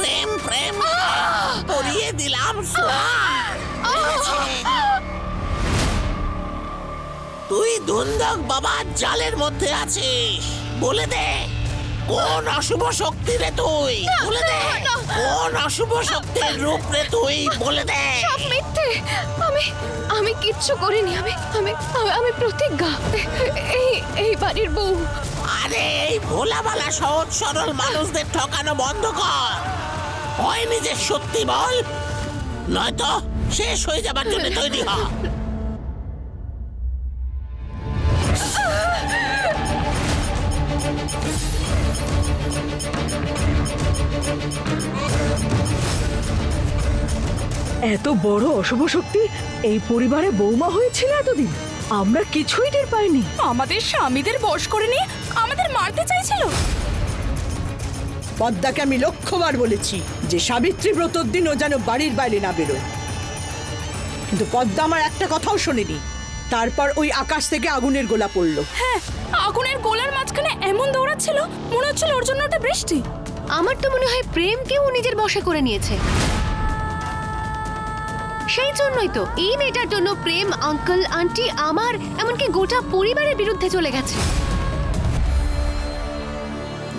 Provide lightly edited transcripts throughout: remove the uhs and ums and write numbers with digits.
প্রেম প্রেম পরিয়ে দিলাম তুই ধুন্দক বাবার জালের মধ্যে আছিস। বলে দে কোন অশুভ শক্তি রে তুই? বলে দে কোন অশুভ শক্তির রূপ রে তুই? বলে দে। সব মিথ্যে। আমি কিচ্ছু করিনি। আমি প্রতিজ্ঞা, এই বাড়ির বউ। আরে এই ভোলাবালা সহজ সরল মানুষদের ঠকানো বন্ধ কর। হয় নিজের সত্যি বল, নয়তো শেষ হয়ে যাবার জন্য তৈরি হ। এত বড় অশুভ শক্তি এই পরিবারে বৌমা হয়েছিল এতদিন, আমরা কিছুই টের পাইনি। আমাদের স্বামীদের বশ করে নিয়ে আমাদের মারতে চাইছিল। পদ্মাকে আমি লক্ষবার বলেছি যে সাবিত্রী ব্রতর দিন ও যেন বাড়ির বাইরে না বেরোয়, কিন্তু পদ্মা আমার একটা কথাও শোনেনি। তারপর ওই আকাশ থেকে আগুনের গোলা পড়লো। হ্যাঁ, আগুনের গোলার মাঝখানে এমন দৌড়াচ্ছিল মনে হচ্ছিল ওর জন্য ওটা বৃষ্টি। আমার তো মনে হয় প্রেমকেও নিজের বশে করে নিয়েছে। সেই জন্যই তো এই মেয়েটার জন্য প্রেম আঙ্কেল আন্টি আমার এমনকি গোটা পরিবারের বিরুদ্ধে চলে গেছে।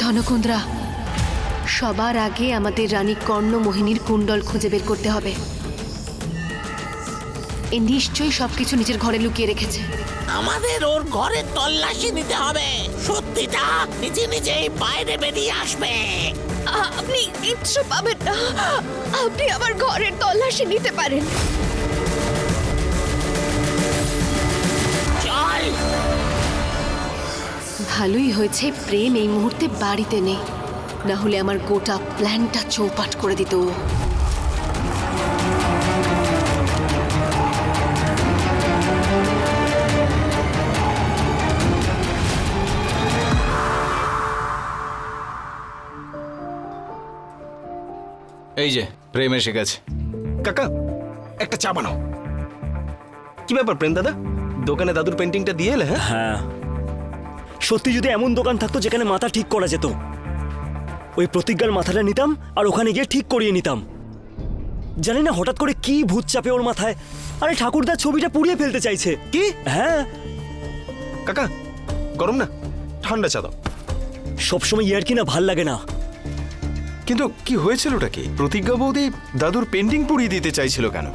ধনকুন্দ্রা, সবার আগে আমাদের রানী কর্ণমোহিনীর কুণ্ডল খুঁজে বের করতে হবে। এ নিশ্চয়ই সবকিছু নিজের ঘরে লুকিয়ে রেখেছে। আমাদের ওর ঘরে তল্লাশি নিতে হবে। সত্যিটা নিজে নিজেই বাইরে বেরিয়ে আসবে। আপনি কিচ্ছু পাবেন না। আপনি আমার ঘরের তল্লাশি নিতে পারেন। চল। ভালোই হয়েছে প্রেম এই মুহূর্তে বাড়িতে নেই, না হলে আমার গোটা প্ল্যানটা চৌপাট করে দিত। এই যে প্রেম এসে গেছে। কাকা একটা চা বানাও। কি ব্যাপার প্রেম দাদা, দোকানে দাদুর পেন্টিংটা দিয়ে এলে? হ্যাঁ হ্যাঁ, সত্যি যদি এমন দোকান থাকতো যেখানে মাথা ঠিক করা যেত, ওই প্রতিজ্ঞার মাথাটা নিতাম আর ওখানে গিয়ে ঠিক করিয়ে নিতাম। জানি না হঠাৎ করে কি ভূত চাপে ওর মাথায়। আরে ঠাকুরদার ছবিটা পুড়িয়ে ফেলতে চাইছে। কি? হ্যাঁ। কাকা গরম না, ঠান্ডা চা দাও। সবসময় ইয়ার কি না ভাল লাগে না। কিন্তু কি হয়েছিলটা কি? প্রতিজ্ঞা বৌদি দাদুর পেন্টিং পুড়িয়ে দিতে চাইছিল কেন?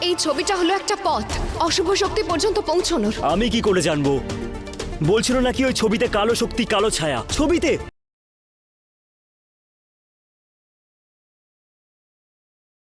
এই ছবিটা হলো একটা পথ অশুভ শক্তি পর্যন্ত পৌঁছানোর। আমি কি করে জানবো? বলছিল নাকি ওই ছবিতে কালো শক্তি কালো ছায়া। ছবিতে